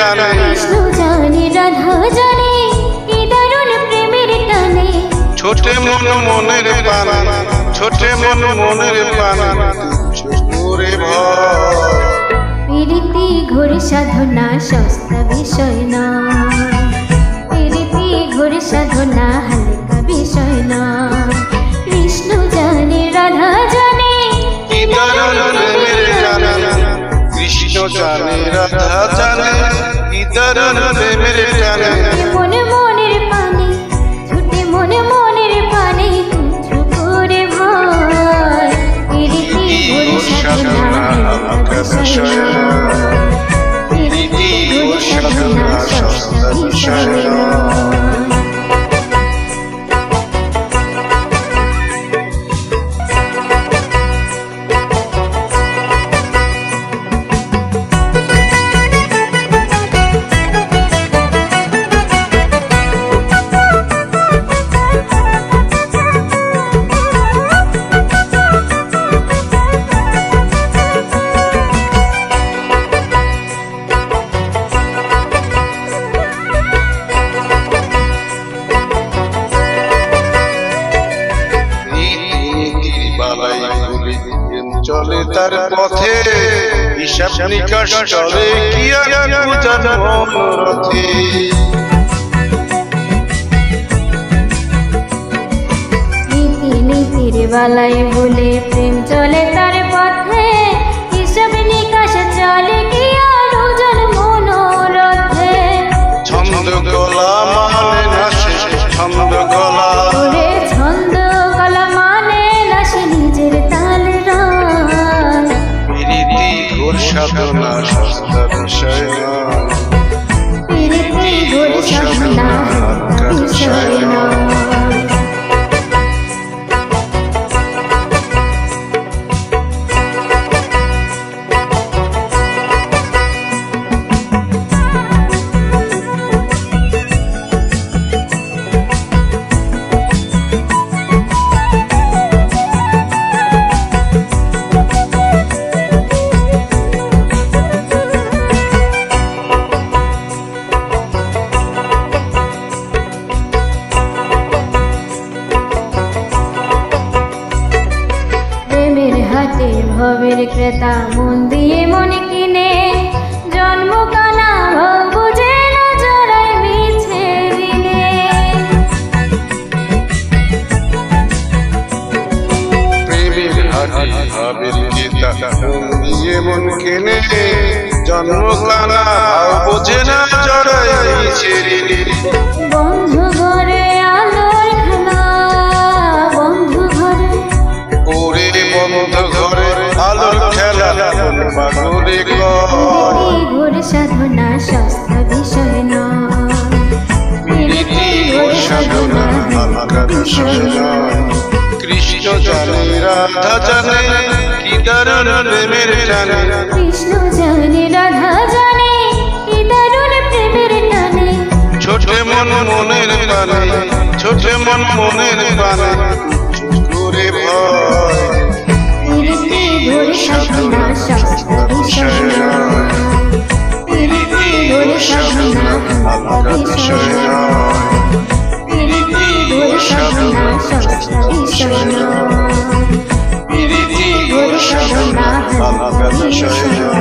টানে। কৃষ্ণ জানে রাধা জানে কি দারুণ প্রেমের টানে। ছোটে মন মনের পান, ছোটে মন মনের পান, করে ভয়। প্রীতি ঘোর সাধনা সস্তা বিষয় না, প্রীতি ঘোর সাধনা হালকা বিষয় না। কৃষ্ণ জানে রাধা জানে কি দারুণ প্রেমের টানে। কৃষ্ণ জানে রাধা জানে কি দারুণ প্রেমের টানে। মনে মনের পানে ছুটে মনে মনের পানে তুচ্ছ করে ভয়। প্রীতি ঘোর সাধনা হালকা বিষয় না, প্রীতি ঘোর সাধনা সস্তা বিষয় না। চলে তার পথে হিসাব নিকাশ চলে কি আর পূজার মনোরথে। নীতির বালাই বলে প্রেম চলে তার পথে হিসাব নিকাশ চলে কি আর উজান মনোরথে। ছন্দ গলা মানে না সে ছন্দ গলা, ওরে ছন্দ কলা মানে না সে নিজের তাল রায়। প্রীতি ঘোর সাধনা সস্তা বিষয় না, প্রীতি ঘোর সাধনা হালকা বিষয় না। হাতে ভবের ক্রেতা মন দিয়ে মনে কিনে জন্ম কানা ভব বুঝে না জড়াই মিছে দিনে। প্রেমের হাতে ভাবের গীতা মন দিয়ে মন কেনে জন্ম কানা ভাব বোঝে না জড়াই ছেড়ে। বন্ধু ঘরে আলোর খেলা, বন্ধু ঘরে ওরে বন্ধু ঘরে আলোর খেলা বাগরে ঘোর সাধনা সস্তা বিষয় না, প্রীতি ঘোর সাধনা হালকা বিষয় নয়। কৃষ্ণ জানে রাধা জানে কি দারুণ প্রেমের টানে। কৃষ্ণ জানে রাধা জানে কি দারুণ প্রেমের টানে। ছোটে মন মনের পানে, ছোটে মন মনের পানে করে ভয়। প্রীতি ঘোর সাধনা সস্তা বিষয় না, প্রীতি ঘোর সাধনা হালকা বিষয় না, প্রীতি ঘোর সাধনা সস্তা বিষয় না, প্রীতি ঘোর সাধনা হালকা বিষয় না।